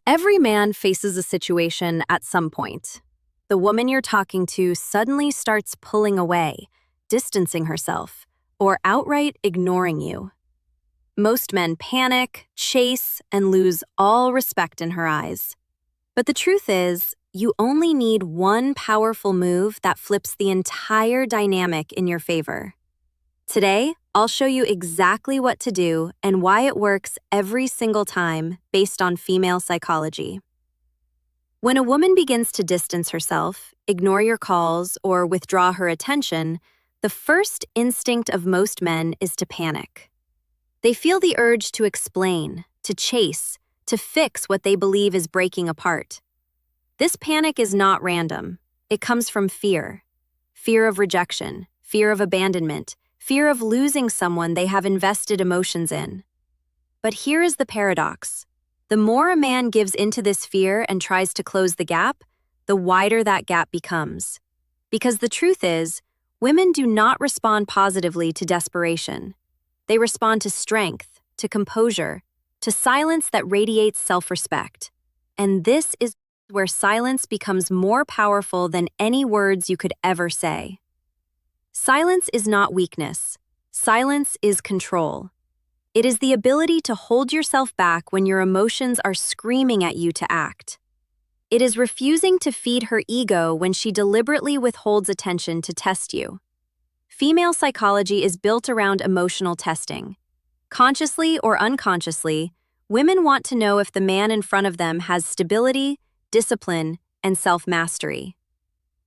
Every man faces a situation at some point. The woman you're talking to suddenly starts pulling away, distancing herself, or outright ignoring you. Most men panic, chase, and lose all respect in her eyes. But the truth is, you only need one powerful move that flips the entire dynamic in your favor. Today, I'll show you exactly what to do and why it works every single time based on female psychology. When a woman begins to distance herself, ignore your calls, or withdraw her attention, the first instinct of most men is to panic. They feel the urge to explain, to chase, to fix what they believe is breaking apart. This panic is not random. It comes from fear. Fear of rejection, fear of abandonment, fear of losing someone they have invested emotions in. But here is the paradox. The more a man gives into this fear and tries to close the gap, the wider that gap becomes. Because the truth is, women do not respond positively to desperation. They respond to strength, to composure, to silence that radiates self-respect. And this is where silence becomes more powerful than any words you could ever say. Silence is not weakness. Silence is control. It is the ability to hold yourself back when your emotions are screaming at you to act. It is refusing to feed her ego when she deliberately withholds attention to test you. Female psychology is built around emotional testing. Consciously or unconsciously, women want to know if the man in front of them has stability, discipline, and self-mastery.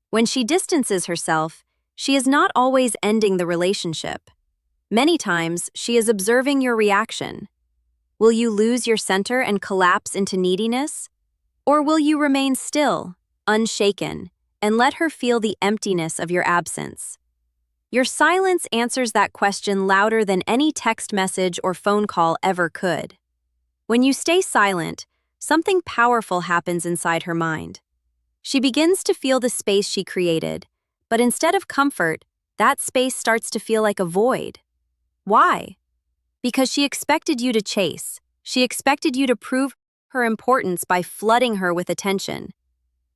When she distances herself, she is not always ending the relationship. Many times, she is observing your reaction. Will you lose your center and collapse into neediness? Or will you remain still, unshaken, and let her feel the emptiness of your absence? Your silence answers that question louder than any text message or phone call ever could. When you stay silent, something powerful happens inside her mind. She begins to feel the space she created, but instead of comfort, that space starts to feel like a void. Why? Because she expected you to chase. She expected you to prove her importance by flooding her with attention.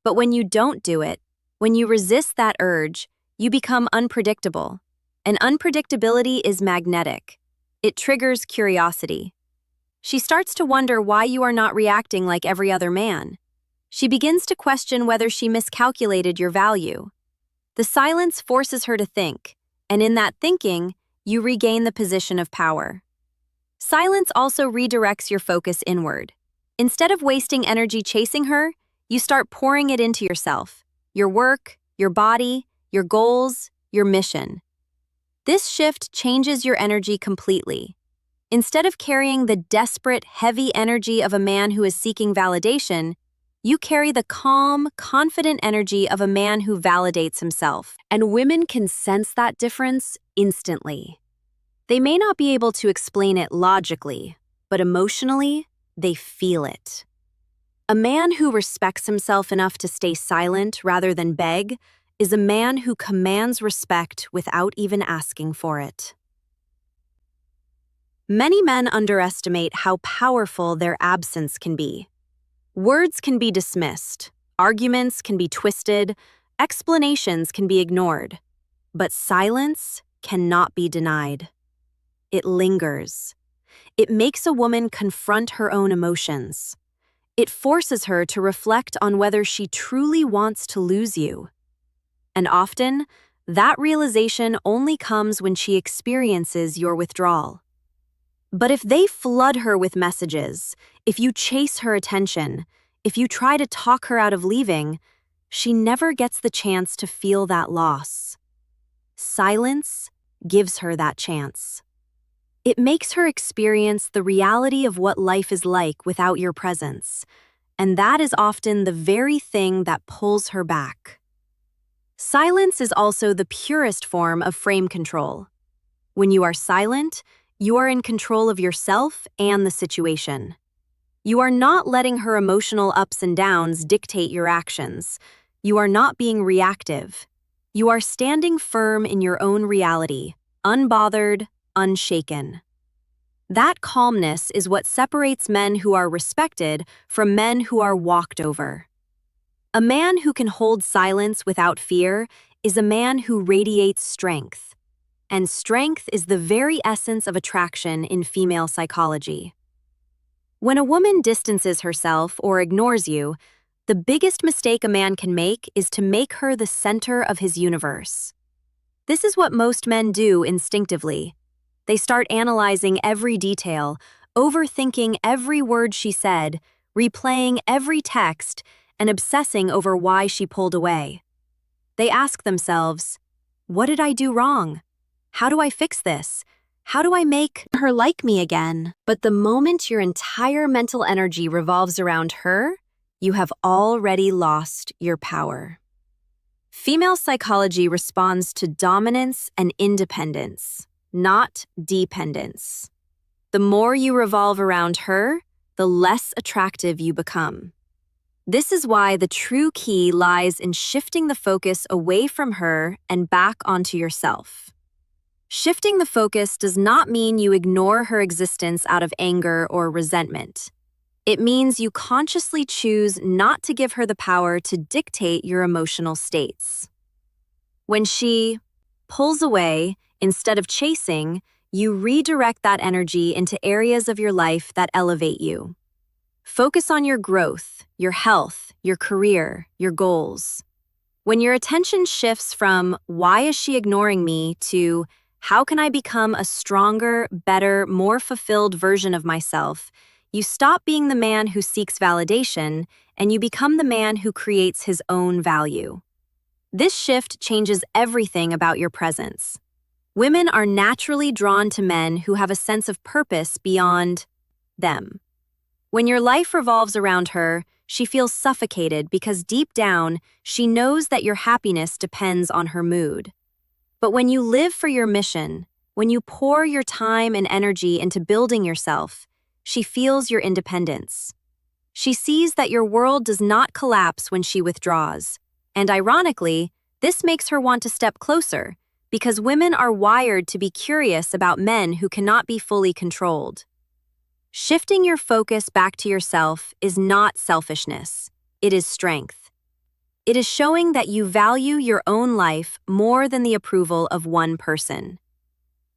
But when you don't do it, when you resist that urge, you become unpredictable. And unpredictability is magnetic. It triggers curiosity. She starts to wonder why you are not reacting like every other man. She begins to question whether she miscalculated your value. The silence forces her to think, and in that thinking, you regain the position of power. Silence also redirects your focus inward. Instead of wasting energy chasing her, you start pouring it into yourself, your work, your body, your goals, your mission. This shift changes your energy completely. Instead of carrying the desperate, heavy energy of a man who is seeking validation, you carry the calm, confident energy of a man who validates himself. And women can sense that difference instantly. They may not be able to explain it logically, but emotionally, they feel it. A man who respects himself enough to stay silent rather than beg is a man who commands respect without even asking for it. Many men underestimate how powerful their absence can be. Words can be dismissed, arguments can be twisted, explanations can be ignored, but silence cannot be denied. It lingers. It makes a woman confront her own emotions. It forces her to reflect on whether she truly wants to lose you. And often, that realization only comes when she experiences your withdrawal. But if they flood her with messages, if you chase her attention, if you try to talk her out of leaving, she never gets the chance to feel that loss. Silence gives her that chance. It makes her experience the reality of what life is like without your presence, and that is often the very thing that pulls her back. Silence is also the purest form of frame control. When you are silent, you are in control of yourself and the situation. You are not letting her emotional ups and downs dictate your actions. You are not being reactive. You are standing firm in your own reality, unbothered, unshaken. That calmness is what separates men who are respected from men who are walked over. A man who can hold silence without fear is a man who radiates strength. And strength is the very essence of attraction in female psychology. When a woman distances herself or ignores you, the biggest mistake a man can make is to make her the center of his universe. This is what most men do instinctively. They start analyzing every detail, overthinking every word she said, replaying every text, and obsessing over why she pulled away. They ask themselves, what did I do wrong? How do I fix this? How do I make her like me again? But the moment your entire mental energy revolves around her, you have already lost your power. Female psychology responds to dominance and independence, not dependence. The more you revolve around her, the less attractive you become. This is why the true key lies in shifting the focus away from her and back onto yourself. Shifting the focus does not mean you ignore her existence out of anger or resentment. It means you consciously choose not to give her the power to dictate your emotional states. When she pulls away, instead of chasing, you redirect that energy into areas of your life that elevate you. Focus on your growth, your health, your career, your goals. When your attention shifts from, why is she ignoring me, to, how can I become a stronger, better, more fulfilled version of myself, you stop being the man who seeks validation and you become the man who creates his own value. This shift changes everything about your presence. Women are naturally drawn to men who have a sense of purpose beyond them. When your life revolves around her, she feels suffocated because deep down, she knows that your happiness depends on her mood. But when you live for your mission, when you pour your time and energy into building yourself, she feels your independence. She sees that your world does not collapse when she withdraws. And ironically, this makes her want to step closer, because women are wired to be curious about men who cannot be fully controlled. Shifting your focus back to yourself is not selfishness, it is strength. It is showing that you value your own life more than the approval of one person.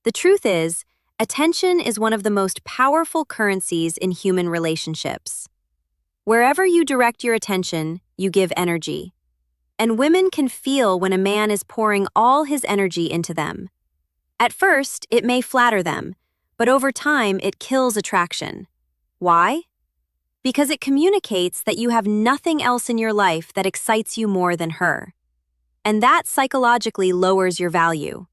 The truth is, attention is one of the most powerful currencies in human relationships. Wherever you direct your attention, you give energy. And women can feel when a man is pouring all his energy into them. At first, it may flatter them, but over time, it kills attraction. Why? Because it communicates that you have nothing else in your life that excites you more than her. And that psychologically lowers your value.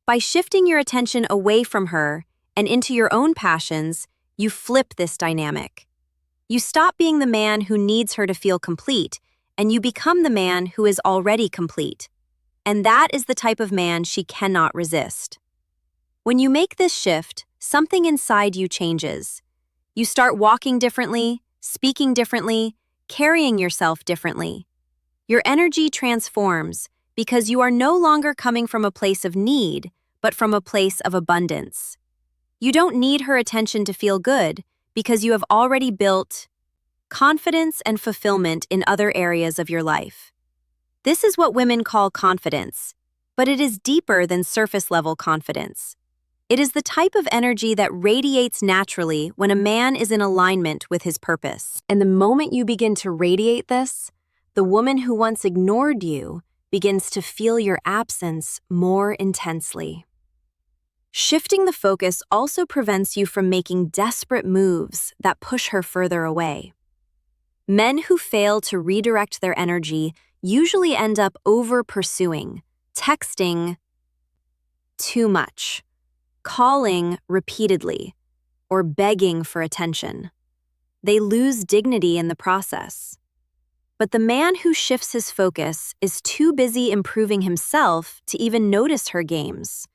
By shifting your attention away from her and into your own passions, you flip this dynamic. You stop being the man who needs her to feel complete, and you become the man who is already complete. And that is the type of man she cannot resist. When you make this shift, something inside you changes. You start walking differently, speaking differently, carrying yourself differently. Your energy transforms because you are no longer coming from a place of need, but from a place of abundance. You don't need her attention to feel good because you have already built confidence and fulfillment in other areas of your life. This is what women call confidence, but it is deeper than surface-level confidence. It is the type of energy that radiates naturally when a man is in alignment with his purpose. And the moment you begin to radiate this, the woman who once ignored you begins to feel your absence more intensely. Shifting the focus also prevents you from making desperate moves that push her further away. Men who fail to redirect their energy usually end up over-pursuing, texting too much, calling repeatedly, or begging for attention. They lose dignity in the process. But the man who shifts his focus is too busy improving himself to even notice her games.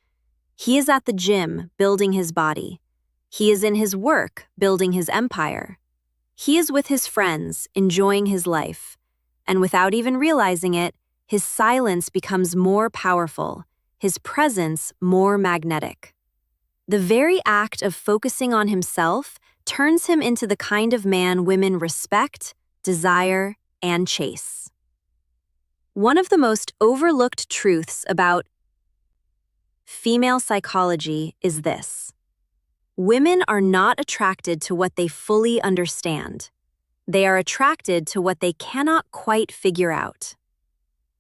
He is at the gym, building his body. He is in his work, building his empire. He is with his friends, enjoying his life. And without even realizing it, his silence becomes more powerful, his presence more magnetic. The very act of focusing on himself turns him into the kind of man women respect, desire, and chase. One of the most overlooked truths about female psychology is this: women are not attracted to what they fully understand. They are attracted to what they cannot quite figure out.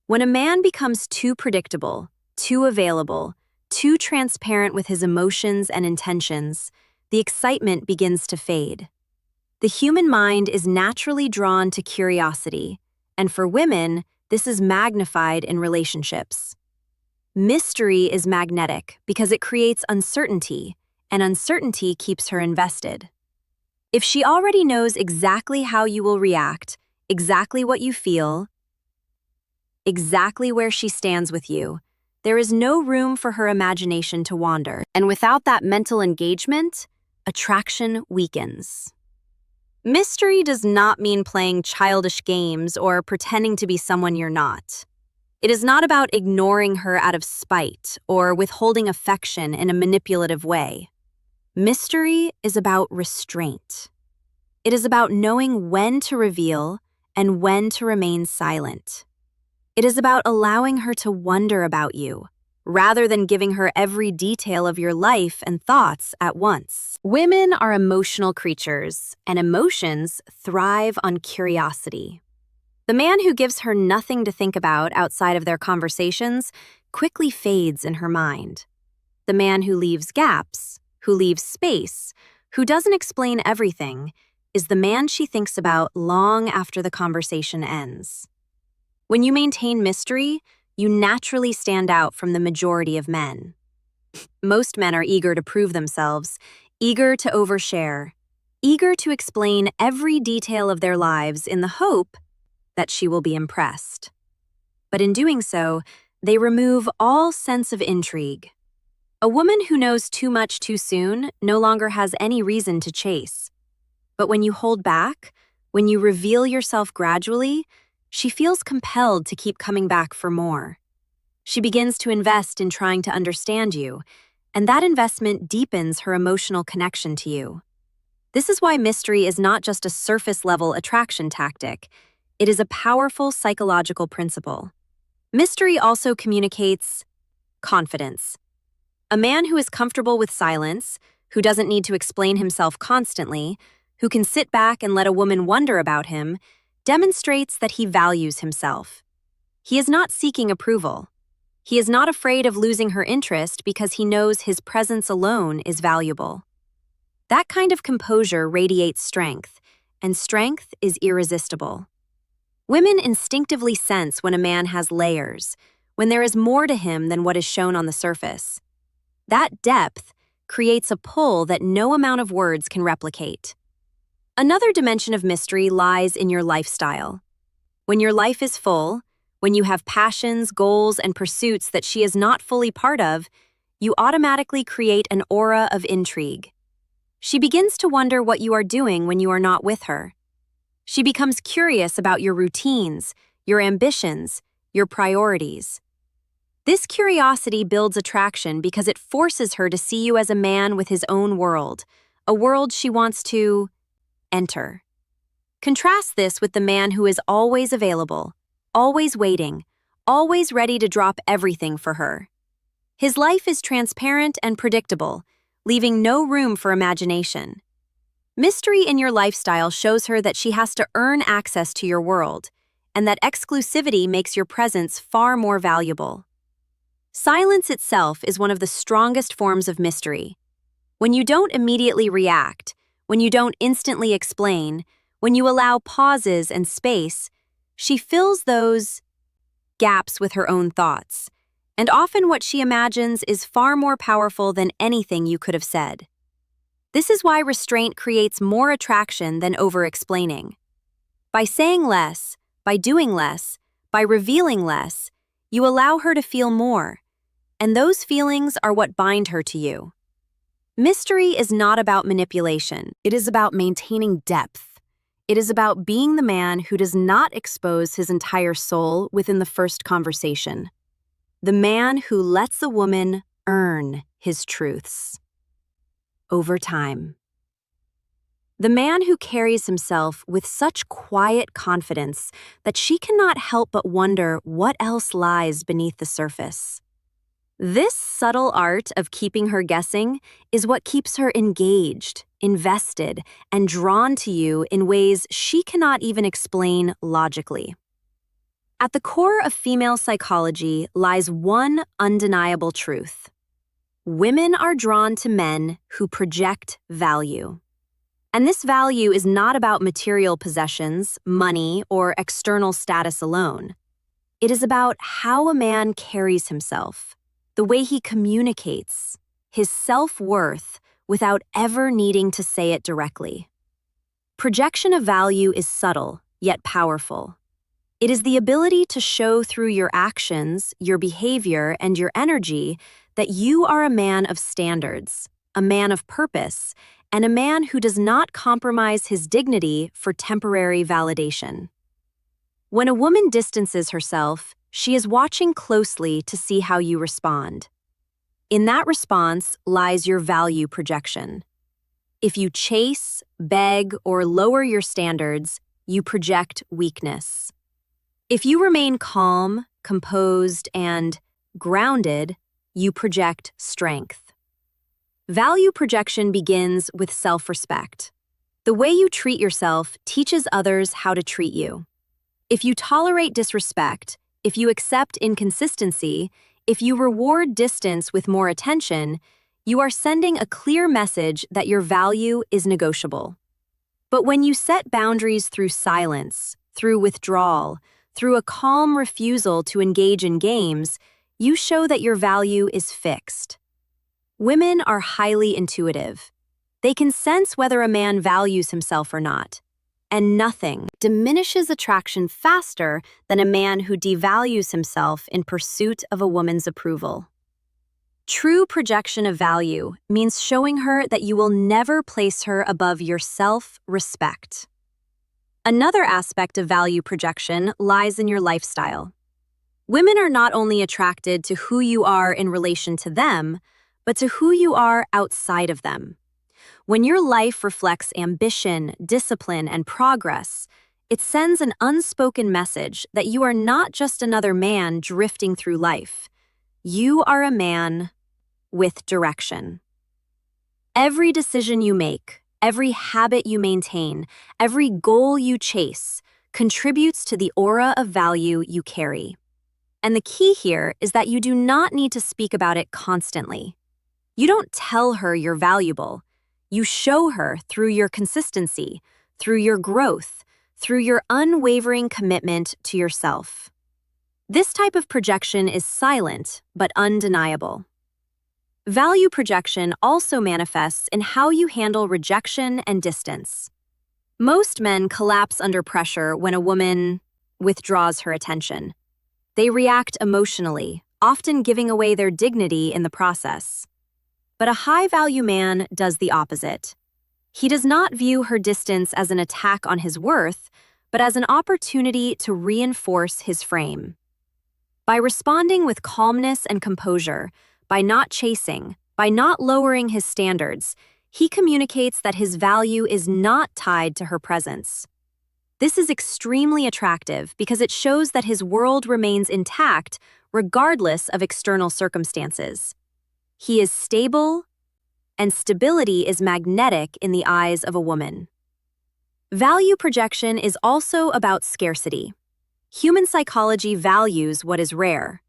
When a man becomes too predictable, too available, too transparent with his emotions and intentions, the excitement begins to fade. The human mind is naturally drawn to curiosity, and for women, this is magnified in relationships. Mystery is magnetic because it creates uncertainty, and uncertainty keeps her invested. If she already knows exactly how you will react, exactly what you feel, exactly where she stands with you, there is no room for her imagination to wander. And without that mental engagement, attraction weakens. Mystery does not mean playing childish games or pretending to be someone you're not. It is not about ignoring her out of spite or withholding affection in a manipulative way. Mystery is about restraint. It is about knowing when to reveal and when to remain silent. It is about allowing her to wonder about you, rather than giving her every detail of your life and thoughts at once. Women are emotional creatures, and emotions thrive on curiosity. The man who gives her nothing to think about outside of their conversations quickly fades in her mind. The man who leaves gaps, who leaves space, who doesn't explain everything, is the man she thinks about long after the conversation ends. When you maintain mystery, you naturally stand out from the majority of men. Most men are eager to prove themselves, eager to overshare, eager to explain every detail of their lives in the hope that she will be impressed. But in doing so, they remove all sense of intrigue. A woman who knows too much too soon no longer has any reason to chase. But when you hold back, when you reveal yourself gradually, she feels compelled to keep coming back for more. She begins to invest in trying to understand you, and that investment deepens her emotional connection to you. This is why mystery is not just a surface-level attraction tactic. It is a powerful psychological principle. Mystery also communicates confidence. A man who is comfortable with silence, who doesn't need to explain himself constantly, who can sit back and let a woman wonder about him, demonstrates that he values himself. He is not seeking approval. He is not afraid of losing her interest because he knows his presence alone is valuable. That kind of composure radiates strength, and strength is irresistible. Women instinctively sense when a man has layers, when there is more to him than what is shown on the surface. That depth creates a pull that no amount of words can replicate. Another dimension of mystery lies in your lifestyle. When your life is full, when you have passions, goals, and pursuits that she is not fully part of, you automatically create an aura of intrigue. She begins to wonder what you are doing when you are not with her. She becomes curious about your routines, your ambitions, your priorities. This curiosity builds attraction because it forces her to see you as a man with his own world, a world she wants to enter. Contrast this with the man who is always available, always waiting, always ready to drop everything for her. His life is transparent and predictable, leaving no room for imagination. Mystery in your lifestyle shows her that she has to earn access to your world, and that exclusivity makes your presence far more valuable. Silence itself is one of the strongest forms of mystery. When you don't immediately react, when you don't instantly explain, when you allow pauses and space, she fills those gaps with her own thoughts, and often what she imagines is far more powerful than anything you could have said. This is why restraint creates more attraction than over-explaining. By saying less, by doing less, by revealing less, you allow her to feel more, and those feelings are what bind her to you. Mystery is not about manipulation. It is about maintaining depth. It is about being the man who does not expose his entire soul within the first conversation. The man who lets the woman earn his truths. over time. The man who carries himself with such quiet confidence that she cannot help but wonder what else lies beneath the surface. This subtle art of keeping her guessing is what keeps her engaged, invested, and drawn to you in ways she cannot even explain logically. At the core of female psychology lies one undeniable truth. Women are drawn to men who project value. And this value is not about material possessions, money, or external status alone. It is about how a man carries himself, the way he communicates, his self-worth without ever needing to say it directly. Projection of value is subtle, yet powerful. It is the ability to show through your actions, your behavior, and your energy that you are a man of standards, a man of purpose, and a man who does not compromise his dignity for temporary validation. When a woman distances herself, she is watching closely to see how you respond. In that response lies your value projection. If you chase, beg, or lower your standards, you project weakness. If you remain calm, composed, and grounded, you project strength. Value projection begins with self-respect. The way you treat yourself teaches others how to treat you. If you tolerate disrespect, if you accept inconsistency, if you reward distance with more attention, you are sending a clear message that your value is negotiable. But when you set boundaries through silence, through withdrawal, through a calm refusal to engage in games, you show that your value is fixed. Women are highly intuitive. They can sense whether a man values himself or not. And nothing diminishes attraction faster than a man who devalues himself in pursuit of a woman's approval. True projection of value means showing her that you will never place her above your self-respect. Another aspect of value projection lies in your lifestyle. Women are not only attracted to who you are in relation to them, but to who you are outside of them. When your life reflects ambition, discipline, and progress, it sends an unspoken message that you are not just another man drifting through life. You are a man with direction. Every decision you make, every habit you maintain, every goal you chase contributes to the aura of value you carry. And the key here is that you do not need to speak about it constantly. You don't tell her you're valuable. You show her through your consistency, through your growth, through your unwavering commitment to yourself. This type of projection is silent but undeniable. Value projection also manifests in how you handle rejection and distance. Most men collapse under pressure when a woman withdraws her attention. They react emotionally, often giving away their dignity in the process. But a high-value man does the opposite. He does not view her distance as an attack on his worth, but as an opportunity to reinforce his frame. By responding with calmness and composure, by not chasing, by not lowering his standards, he communicates that his value is not tied to her presence. This is extremely attractive because it shows that his world remains intact regardless of external circumstances. He is stable, and stability is magnetic in the eyes of a woman. Value projection is also about scarcity. Human psychology values what is rare.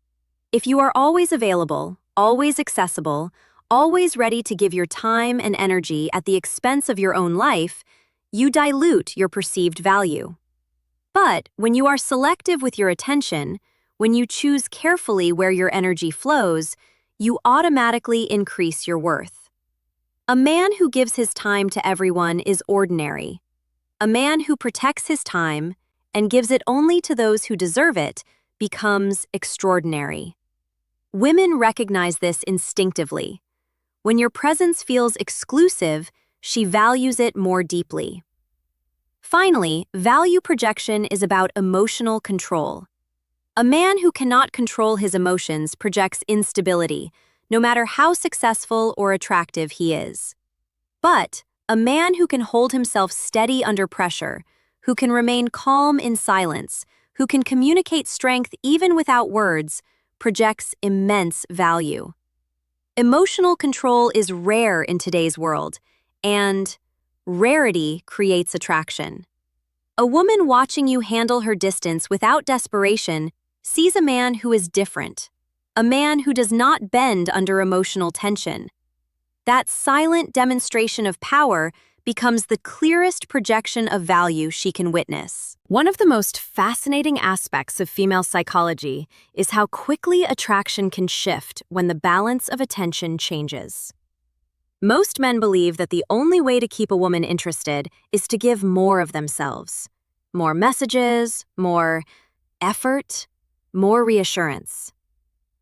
If you are always available, always accessible, always ready to give your time and energy at the expense of your own life, you dilute your perceived value. But when you are selective with your attention, when you choose carefully where your energy flows, you automatically increase your worth. A man who gives his time to everyone is ordinary. A man who protects his time and gives it only to those who deserve it becomes extraordinary. Women recognize this instinctively. When your presence feels exclusive, she values it more deeply. Finally, value projection is about emotional control. A man who cannot control his emotions projects instability, no matter how successful or attractive he is. But a man who can hold himself steady under pressure, who can remain calm in silence, who can communicate strength even without words, projects immense value. Emotional control is rare in today's world, and rarity creates attraction. A woman watching you handle her distance without desperation sees a man who is different, a man who does not bend under emotional tension. That silent demonstration of power becomes the clearest projection of value she can witness. One of the most fascinating aspects of female psychology is how quickly attraction can shift when the balance of attention changes. Most men believe that the only way to keep a woman interested is to give more of themselves. More messages, more effort, more reassurance.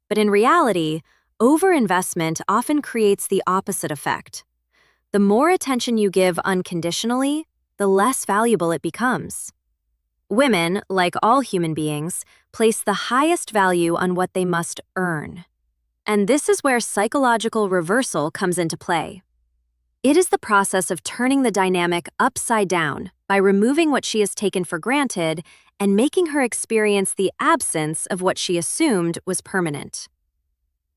But in reality, overinvestment often creates the opposite effect. The more attention you give unconditionally, the less valuable it becomes. Women, like all human beings, place the highest value on what they must earn. And this is where psychological reversal comes into play. It is the process of turning the dynamic upside down by removing what she has taken for granted and making her experience the absence of what she assumed was permanent.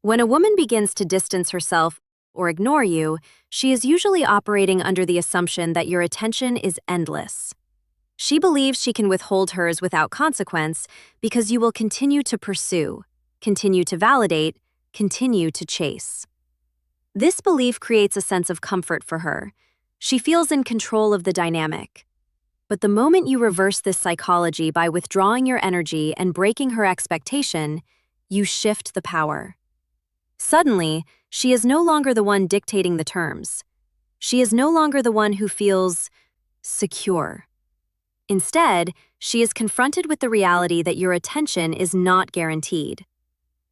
When a woman begins to distance herself or ignore you, she is usually operating under the assumption that your attention is endless. She believes she can withhold hers without consequence because you will continue to pursue, continue to validate, continue to chase. This belief creates a sense of comfort for her. She feels in control of the dynamic. But the moment you reverse this psychology by withdrawing your energy and breaking her expectation, you shift the power. Suddenly, she is no longer the one dictating the terms. She is no longer the one who feels secure. Instead, she is confronted with the reality that your attention is not guaranteed.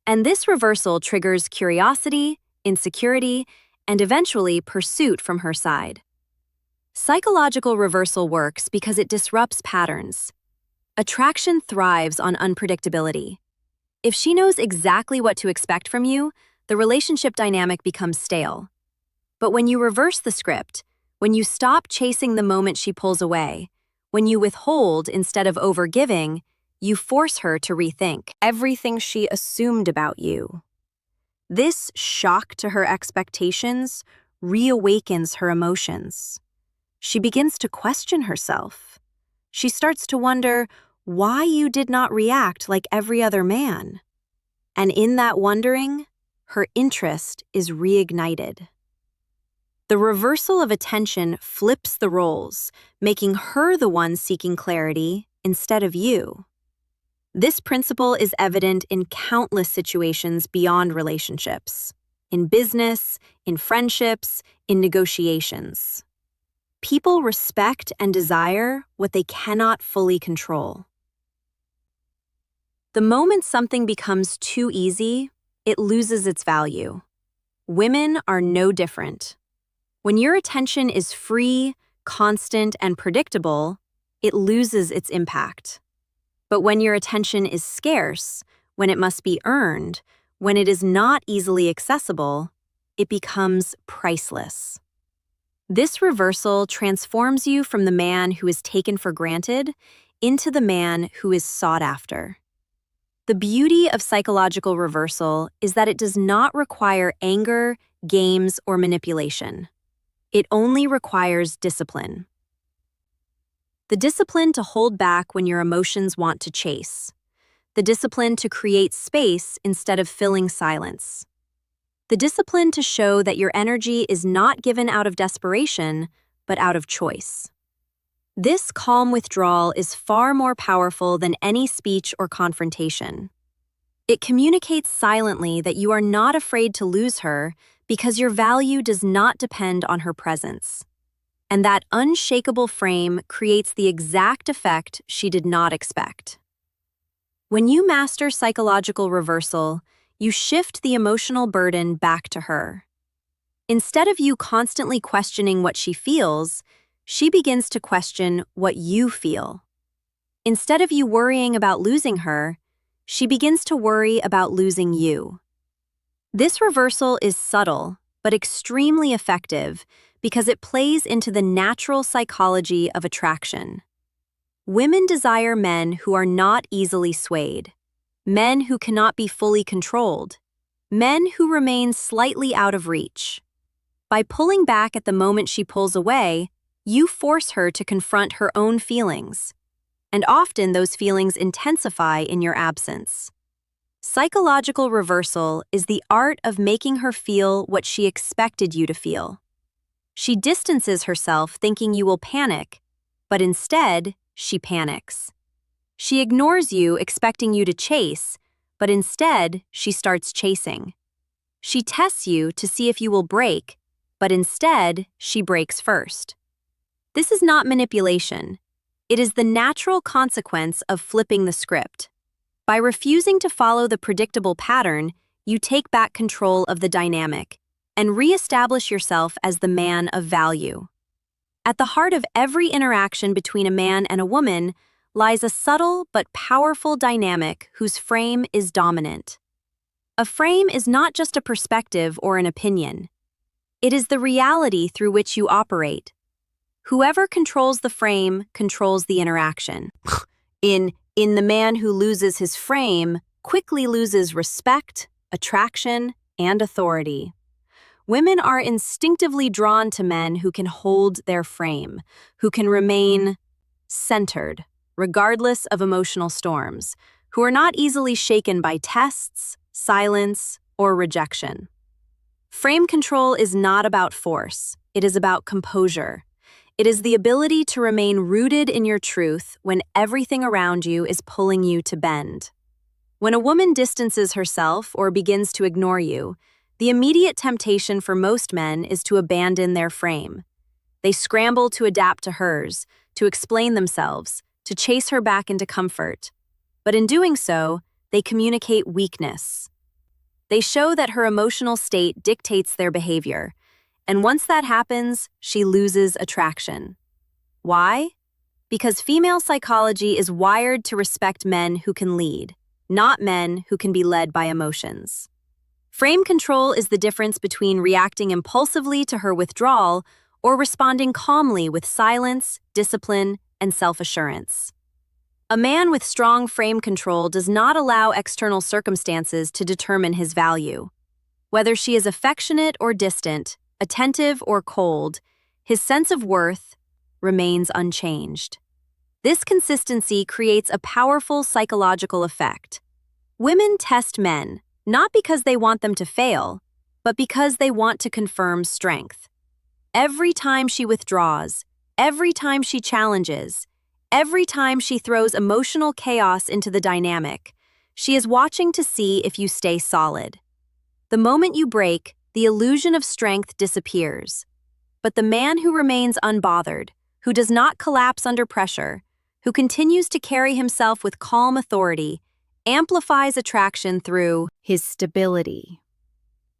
And this reversal triggers curiosity, insecurity, and eventually pursuit from her side. Psychological reversal works because it disrupts patterns. Attraction thrives on unpredictability. If she knows exactly what to expect from you, the relationship dynamic becomes stale. But when you reverse the script, when you stop chasing the moment she pulls away, when you withhold instead of overgiving, you force her to rethink everything she assumed about you. This shock to her expectations reawakens her emotions. She begins to question herself. She starts to wonder why you did not react like every other man. And in that wondering, her interest is reignited. The reversal of attention flips the roles, making her the one seeking clarity instead of you. This principle is evident in countless situations beyond relationships, in business, in friendships, in negotiations. People respect and desire what they cannot fully control. The moment something becomes too easy, it loses its value. Women are no different. When your attention is free, constant, and predictable, it loses its impact. But when your attention is scarce, when it must be earned, when it is not easily accessible, it becomes priceless. This reversal transforms you from the man who is taken for granted into the man who is sought after. The beauty of psychological reversal is that it does not require anger, games, or manipulation. It only requires discipline. The discipline to hold back when your emotions want to chase. The discipline to create space instead of filling silence. The discipline to show that your energy is not given out of desperation, but out of choice. This calm withdrawal is far more powerful than any speech or confrontation. It communicates silently that you are not afraid to lose her because your value does not depend on her presence. And that unshakable frame creates the exact effect she did not expect. When you master psychological reversal, you shift the emotional burden back to her. Instead of you constantly questioning what she feels, she begins to question what you feel. Instead of you worrying about losing her, she begins to worry about losing you. This reversal is subtle, but extremely effective because it plays into the natural psychology of attraction. Women desire men who are not easily swayed, men who cannot be fully controlled, men who remain slightly out of reach. By pulling back at the moment she pulls away, you force her to confront her own feelings, and often those feelings intensify in your absence. Psychological reversal is the art of making her feel what she expected you to feel. She distances herself thinking you will panic, but instead, she panics. She ignores you expecting you to chase, but instead, she starts chasing. She tests you to see if you will break, but instead, she breaks first. This is not manipulation. It is the natural consequence of flipping the script. By refusing to follow the predictable pattern, you take back control of the dynamic and reestablish yourself as the man of value. At the heart of every interaction between a man and a woman lies a subtle but powerful dynamic whose frame is dominant. A frame is not just a perspective or an opinion. It is the reality through which you operate. Whoever controls the frame controls the interaction. In the man who loses his frame quickly loses respect, attraction, and authority. Women are instinctively drawn to men who can hold their frame, who can remain centered, regardless of emotional storms, who are not easily shaken by tests, silence, or rejection. Frame control is not about force, it is about composure. It is the ability to remain rooted in your truth when everything around you is pulling you to bend. When a woman distances herself or begins to ignore you, the immediate temptation for most men is to abandon their frame. They scramble to adapt to hers, to explain themselves, to chase her back into comfort. But in doing so, they communicate weakness. They show that her emotional state dictates their behavior. And once that happens, she loses attraction. Why? Because female psychology is wired to respect men who can lead, not men who can be led by emotions. Frame control is the difference between reacting impulsively to her withdrawal or responding calmly with silence, discipline, and self-assurance. A man with strong frame control does not allow external circumstances to determine his value. Whether she is affectionate or distant, attentive or cold, his sense of worth remains unchanged. This consistency creates a powerful psychological effect. Women test men, not because they want them to fail, but because they want to confirm strength. Every time she withdraws, every time she challenges, every time she throws emotional chaos into the dynamic, she is watching to see if you stay solid. The moment you break, the illusion of strength disappears. But the man who remains unbothered, who does not collapse under pressure, who continues to carry himself with calm authority, amplifies attraction through his stability.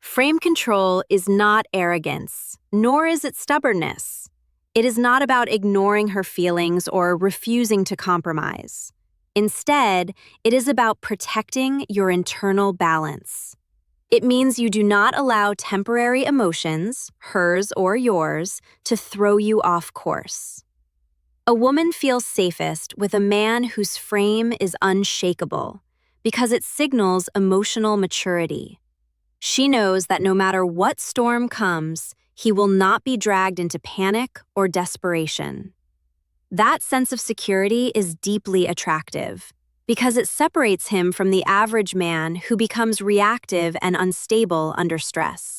Frame control is not arrogance, nor is it stubbornness. It is not about ignoring her feelings or refusing to compromise. Instead, it is about protecting your internal balance. It means you do not allow temporary emotions, hers or yours, to throw you off course. A woman feels safest with a man whose frame is unshakable because it signals emotional maturity. She knows that no matter what storm comes, he will not be dragged into panic or desperation. That sense of security is deeply attractive, because it separates him from the average man who becomes reactive and unstable under stress.